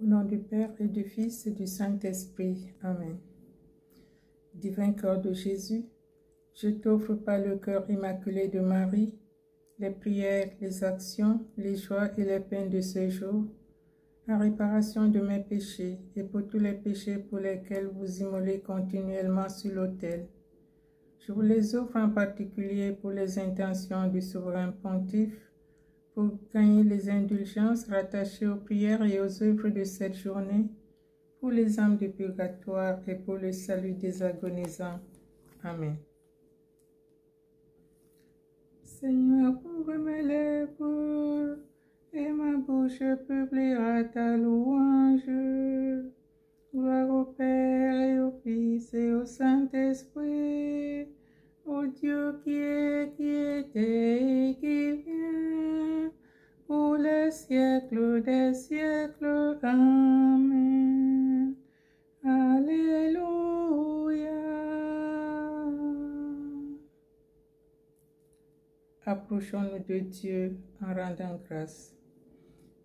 Au nom du Père et du Fils et du Saint-Esprit. Amen. Divin cœur de Jésus, je t'offre par le cœur immaculé de Marie, les prières, les actions, les joies et les peines de ce jour, en réparation de mes péchés et pour tous les péchés pour lesquels vous immolez continuellement sur l'autel. Je vous les offre en particulier pour les intentions du souverain pontife, pour gagner les indulgences rattachées aux prières et aux œuvres de cette journée, pour les âmes du purgatoire et pour le salut des agonisants. Amen. Seigneur, ouvre mes lèvres, et ma bouche publiera ta louange. Gloire au Père et au Fils et au Saint-Esprit, au Dieu qui est, qui était et qui vient, pour les siècles des siècles. Amen. Alléluia. Approchons-nous de Dieu en rendant grâce.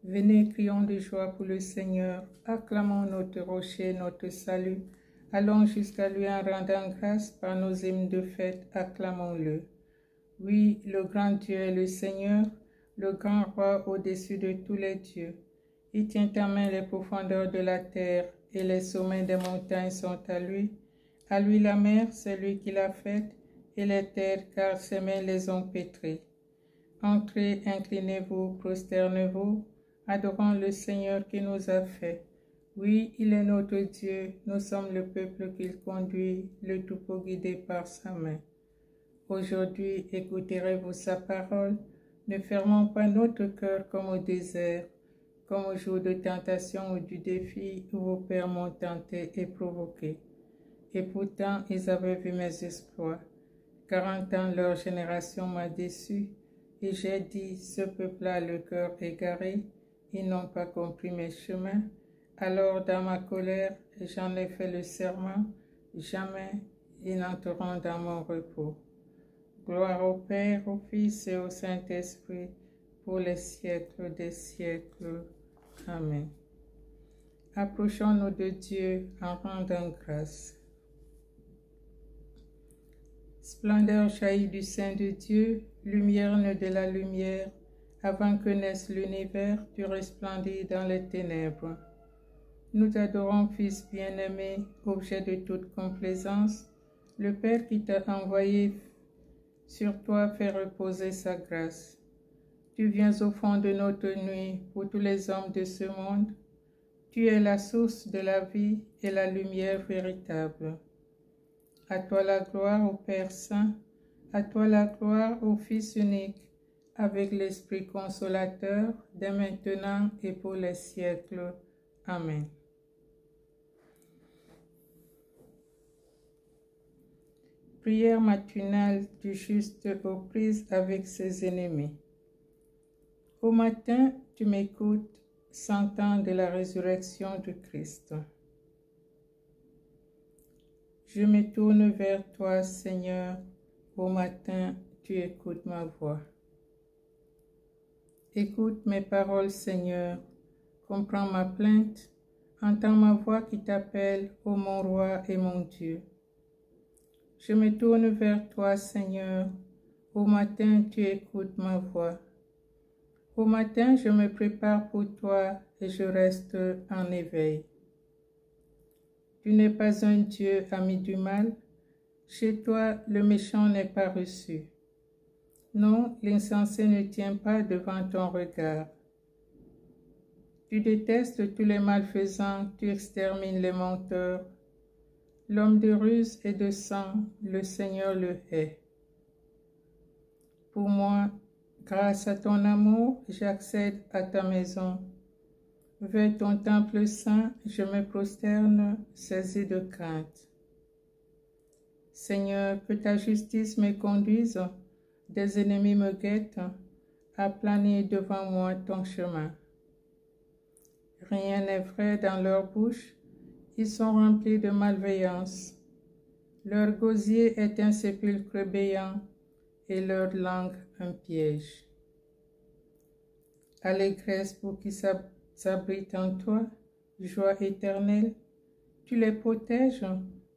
Venez, crions de joie pour le Seigneur, acclamons notre rocher, notre salut. Allons jusqu'à lui en rendant grâce par nos hymnes de fête, acclamons-le. Oui, le grand Dieu est le Seigneur, le grand roi au-dessus de tous les dieux. Il tient en main les profondeurs de la terre, et les sommets des montagnes sont à lui. À lui la mer, c'est lui qui l'a faite, et les terres, car ses mains les ont pétrées. Entrez, inclinez-vous, prosternez-vous, adorons le Seigneur qui nous a fait. Oui, il est notre Dieu, nous sommes le peuple qu'il conduit, le troupeau guidé par sa main. Aujourd'hui, écouterez-vous sa parole, ne fermons pas notre cœur comme au désert, comme au jour de tentation ou du défi où vos pères m'ont tenté et provoqué. Et pourtant, ils avaient vu mes exploits. 40 ans, leur génération m'a déçu, et j'ai dit, ce peuple a le cœur égaré, ils n'ont pas compris mes chemins. Alors, dans ma colère, j'en ai fait le serment, jamais ils n'entreront dans mon repos. Gloire au Père, au Fils et au Saint-Esprit, pour les siècles des siècles. Amen. Approchons-nous de Dieu en rendant grâce. Splendeur jaillit du sein de Dieu, lumière naît de la lumière, avant que naisse l'univers, tu resplendis dans les ténèbres. Nous t'adorons, Fils bien-aimé, objet de toute complaisance, le Père qui t'a envoyé sur toi fait reposer sa grâce. Tu viens au fond de notre nuit pour tous les hommes de ce monde. Tu es la source de la vie et la lumière véritable. À toi la gloire au Père Saint, à toi la gloire au Fils unique, avec l'Esprit consolateur, dès maintenant et pour les siècles. Amen. Prière matinale du juste aux prises avec ses ennemis. Au matin, tu m'écoutes, sentant de la résurrection du Christ. Je me tourne vers toi, Seigneur. Au matin, tu écoutes ma voix. Écoute mes paroles, Seigneur. Comprends ma plainte. Entends ma voix qui t'appelle, ô mon roi et mon Dieu. Je me tourne vers toi, Seigneur. Au matin, tu écoutes ma voix. Au matin, je me prépare pour toi et je reste en éveil. Tu n'es pas un Dieu ami du mal. Chez toi, le méchant n'est pas reçu. Non, l'insensé ne tient pas devant ton regard. Tu détestes tous les malfaisants, tu extermines les menteurs. L'homme de ruse et de sang, le Seigneur le hait. Pour moi, grâce à ton amour, j'accède à ta maison. Vers ton temple saint, je me prosterne, saisi de crainte. Seigneur, que ta justice me conduise, des ennemis me guettent, aplanir devant moi ton chemin. Rien n'est vrai dans leur bouche, ils sont remplis de malveillance. Leur gosier est un sépulcre béant et leur langue un piège. Allégresse pour qui s'abrite en toi, joie éternelle. Tu les protèges,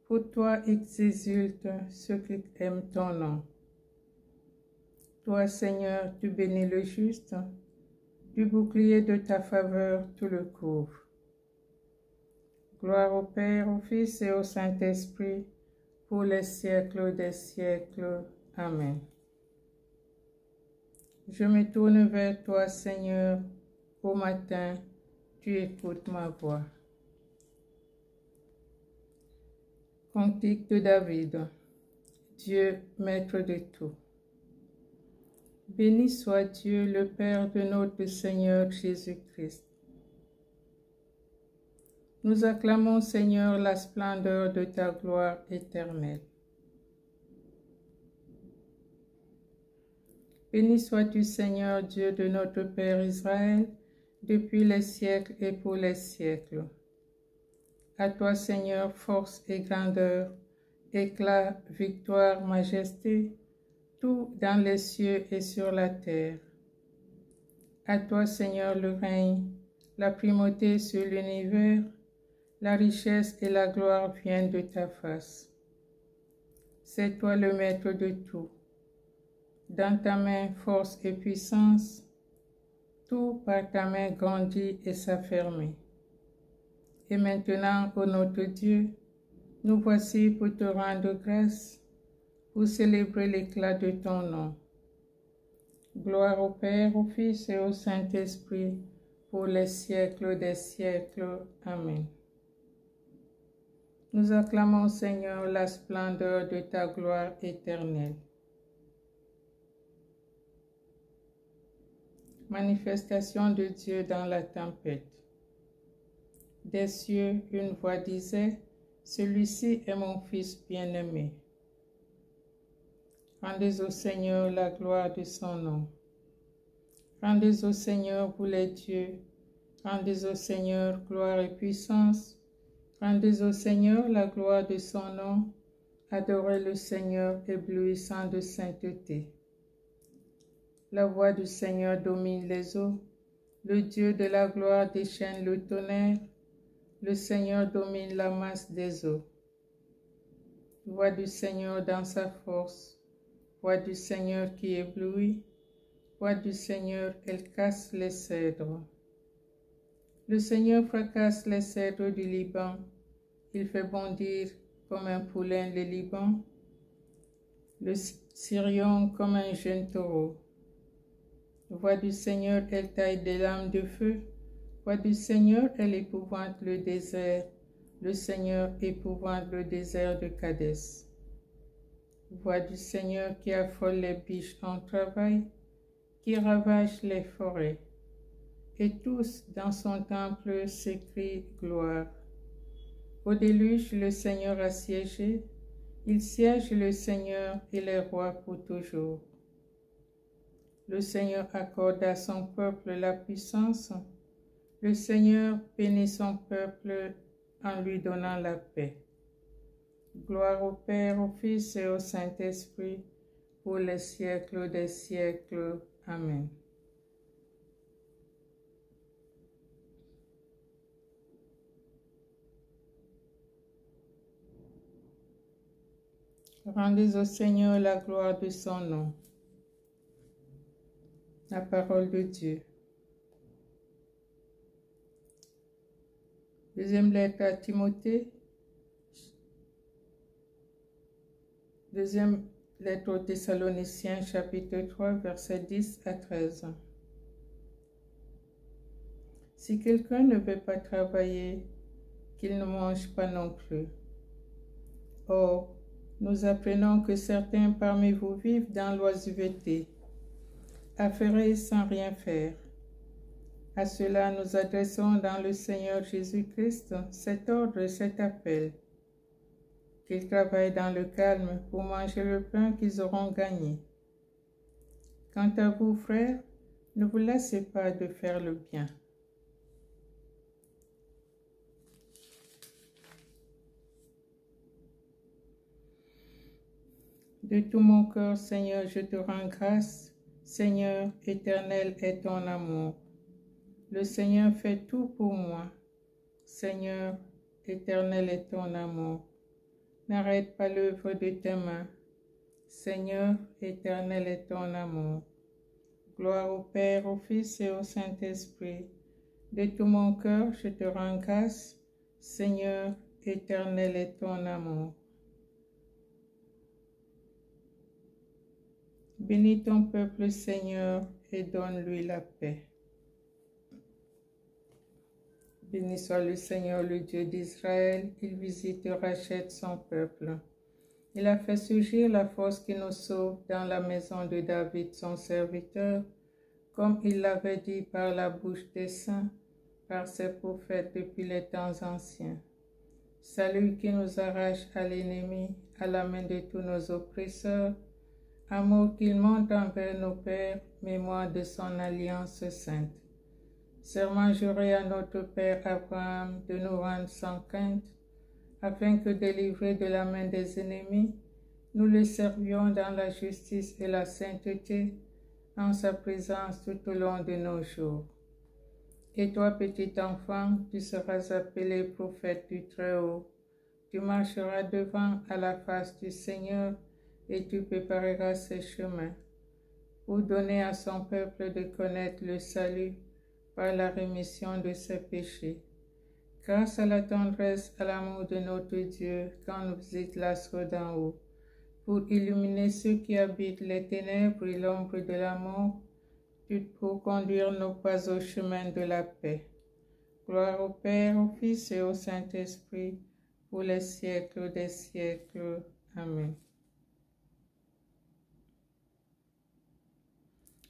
pour toi exultent ceux qui aiment ton nom. Toi, Seigneur, tu bénis le juste, du bouclier de ta faveur tout le couvre. Gloire au Père, au Fils et au Saint-Esprit, pour les siècles des siècles. Amen. Je me tourne vers toi, Seigneur, au matin, tu écoutes ma voix. Cantique de David. Dieu, maître de tout. Béni soit Dieu, le Père de notre Seigneur Jésus-Christ. Nous acclamons, Seigneur, la splendeur de ta gloire éternelle. Béni sois-tu, Seigneur, Dieu de notre Père Israël, depuis les siècles et pour les siècles. À toi, Seigneur, force et grandeur, éclat, victoire, majesté, tout dans les cieux et sur la terre. À toi, Seigneur, le règne, la primauté sur l'univers, la richesse et la gloire viennent de ta face. C'est toi le maître de tout. Dans ta main, force et puissance, tout par ta main grandit et s'affermit. Et maintenant, ô notre Dieu, nous voici pour te rendre grâce, pour célébrer l'éclat de ton nom. Gloire au Père, au Fils et au Saint-Esprit, pour les siècles des siècles. Amen. Nous acclamons, Seigneur, la splendeur de ta gloire éternelle. Manifestation de Dieu dans la tempête. Des cieux, une voix disait, « Celui-ci est mon Fils bien-aimé. » Rendez au Seigneur la gloire de son nom. Rendez au Seigneur, vous les dieux. Rendez au Seigneur gloire et puissance. Rendez au Seigneur la gloire de son nom. Adorez le Seigneur éblouissant de sainteté. La voix du Seigneur domine les eaux. Le Dieu de la gloire déchaîne le tonnerre. Le Seigneur domine la masse des eaux. Voix du Seigneur dans sa force. Voix du Seigneur qui éblouit. Voix du Seigneur, elle casse les cèdres. Le Seigneur fracasse les cèdres du Liban. Il fait bondir comme un poulain le Liban. Le Sirion comme un jeune taureau. Voix du Seigneur, elle taille des lames de feu. Voix du Seigneur, elle épouvante le désert. Le Seigneur épouvante le désert de Kadès. Voix du Seigneur qui affole les biches en travail, qui ravage les forêts. Et tous dans son temple s'écrient gloire. Au déluge, le Seigneur a siégé. Il siège le Seigneur et les rois pour toujours. Le Seigneur accorde à son peuple la puissance. Le Seigneur bénit son peuple en lui donnant la paix. Gloire au Père, au Fils et au Saint-Esprit, pour les siècles des siècles. Amen. Rendez au Seigneur la gloire de son nom. La parole de Dieu. Deuxième lettre à Timothée. Deuxième lettre aux Thessaloniciens, chapitre 3, versets 10 à 13. Si quelqu'un ne veut pas travailler, qu'il ne mange pas non plus. Or, nous apprenons que certains parmi vous vivent dans l'oisiveté, affairés sans rien faire. À cela, nous adressons dans le Seigneur Jésus-Christ cet ordre et cet appel, qu'ils travaillent dans le calme pour manger le pain qu'ils auront gagné. Quant à vous, frères, ne vous lassez pas de faire le bien. De tout mon cœur, Seigneur, je te rends grâce. Seigneur, éternel est ton amour. Le Seigneur fait tout pour moi. Seigneur, éternel est ton amour. N'arrête pas l'œuvre de tes mains. Seigneur, éternel est ton amour. Gloire au Père, au Fils et au Saint-Esprit. De tout mon cœur, je te rends grâce. Seigneur, éternel est ton amour. Bénis ton peuple, Seigneur, et donne-lui la paix. Béni soit le Seigneur, le Dieu d'Israël, il visite et rachète son peuple. Il a fait surgir la force qui nous sauve dans la maison de David, son serviteur, comme il l'avait dit par la bouche des saints, par ses prophètes depuis les temps anciens. Salut qui nous arrache à l'ennemi, à la main de tous nos oppresseurs, amour qu'il montre envers nos pères, mémoire de son alliance sainte. Serment juré à notre Père Abraham de nous rendre sans crainte, afin que, délivrés de la main des ennemis, nous le servions dans la justice et la sainteté, en sa présence tout au long de nos jours. Et toi, petit enfant, tu seras appelé prophète du Très-Haut. Tu marcheras devant à la face du Seigneur, et tu prépareras ses chemins, pour donner à son peuple de connaître le salut par la rémission de ses péchés. Grâce à la tendresse, à l'amour de notre Dieu, quand nous visite l'astre d'en haut, pour illuminer ceux qui habitent les ténèbres et l'ombre de la mort, pour conduire nos pas au chemin de la paix. Gloire au Père, au Fils et au Saint-Esprit, pour les siècles des siècles. Amen.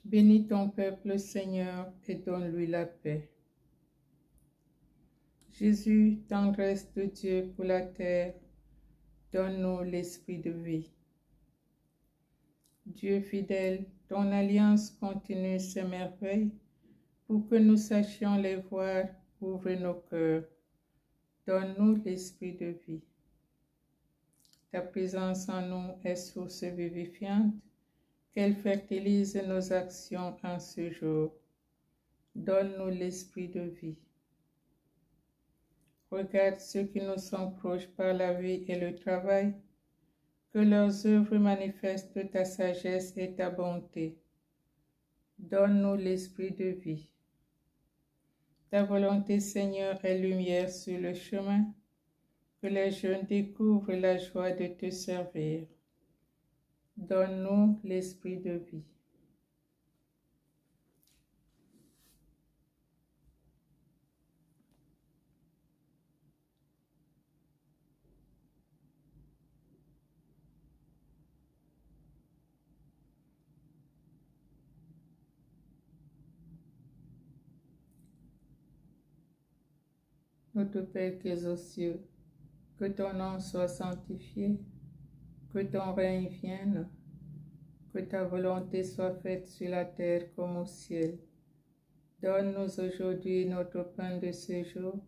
Bénis ton peuple, Seigneur, et donne-lui la paix. Jésus, tendresse de Dieu pour la terre, donne-nous l'esprit de vie. Dieu fidèle, ton alliance continue ses merveilles, pour que nous sachions les voir, ouvre nos cœurs. Donne-nous l'esprit de vie. Ta présence en nous est source vivifiante, qu'elle fertilise nos actions en ce jour. Donne-nous l'esprit de vie. Regarde ceux qui nous sont proches par la vie et le travail, que leurs œuvres manifestent ta sagesse et ta bonté. Donne-nous l'esprit de vie. Ta volonté, Seigneur, est lumière sur le chemin, que les jeunes découvrent la joie de te servir. Donne-nous l'esprit de vie. Notre Père qui es aux cieux, que ton nom soit sanctifié, que ton règne vienne, que ta volonté soit faite sur la terre comme au ciel. Donne-nous aujourd'hui notre pain de ce jour.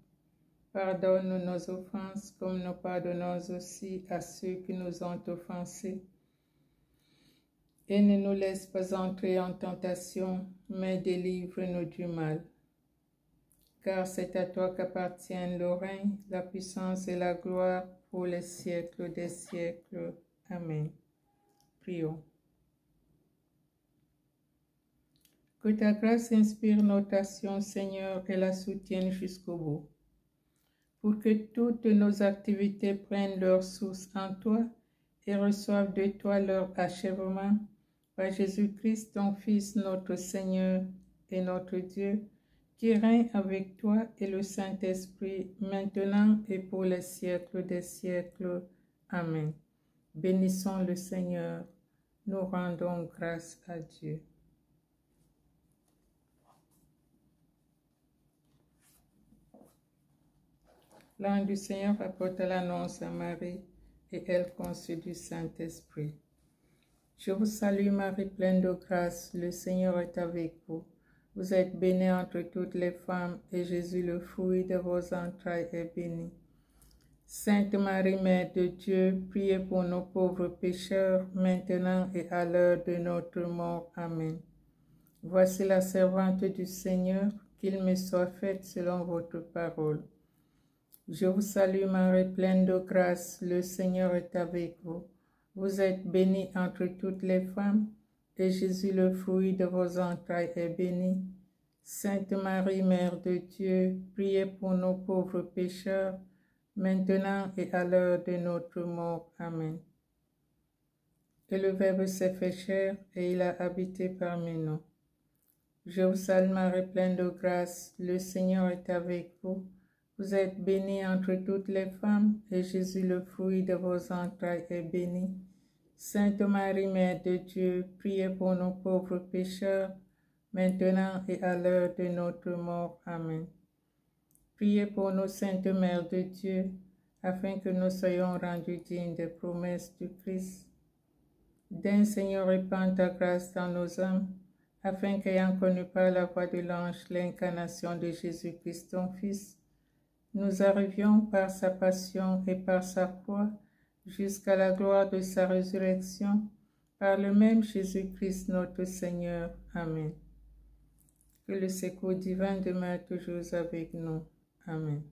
Pardonne-nous nos offenses comme nous pardonnons aussi à ceux qui nous ont offensés. Et ne nous laisse pas entrer en tentation, mais délivre-nous du mal. Car c'est à toi qu'appartiennent le règne, la puissance et la gloire pour les siècles des siècles. Amen. Prions. Que ta grâce inspire notre action, Seigneur, et la soutienne jusqu'au bout, pour que toutes nos activités prennent leur source en toi et reçoivent de toi leur achèvement, par Jésus-Christ, ton Fils, notre Seigneur et notre Dieu, qui règne avec toi et le Saint-Esprit, maintenant et pour les siècles des siècles. Amen. Bénissons le Seigneur. Nous rendons grâce à Dieu. L'ange du Seigneur apporta l'annonce à Marie, et elle conçut du Saint-Esprit. Je vous salue Marie, pleine de grâce, le Seigneur est avec vous. Vous êtes bénie entre toutes les femmes, et Jésus, le fruit de vos entrailles, est béni. Sainte Marie, Mère de Dieu, priez pour nos pauvres pécheurs, maintenant et à l'heure de notre mort. Amen. Voici la servante du Seigneur, qu'il me soit fait selon votre parole. Je vous salue Marie, pleine de grâce, le Seigneur est avec vous. Vous êtes bénie entre toutes les femmes, et Jésus, le fruit de vos entrailles, est béni. Sainte Marie, Mère de Dieu, priez pour nos pauvres pécheurs, maintenant et à l'heure de notre mort. Amen. Et le Verbe s'est fait chair, et il a habité parmi nous. Je vous salue Marie, pleine de grâce, le Seigneur est avec vous. Vous êtes bénie entre toutes les femmes, et Jésus, le fruit de vos entrailles, est béni. Sainte Marie, Mère de Dieu, priez pour nos pauvres pécheurs, maintenant et à l'heure de notre mort. Amen. Priez pour nous, Sainte Mère de Dieu, afin que nous soyons rendus dignes des promesses du Christ. Donne, Seigneur, répand ta grâce dans nos âmes, afin qu'ayant connu par la voix de l'ange l'incarnation de Jésus-Christ, ton Fils, nous arrivions par sa passion et par sa croix jusqu'à la gloire de sa résurrection, par le même Jésus-Christ notre Seigneur. Amen. Que le secours divin demeure toujours avec nous. Amen.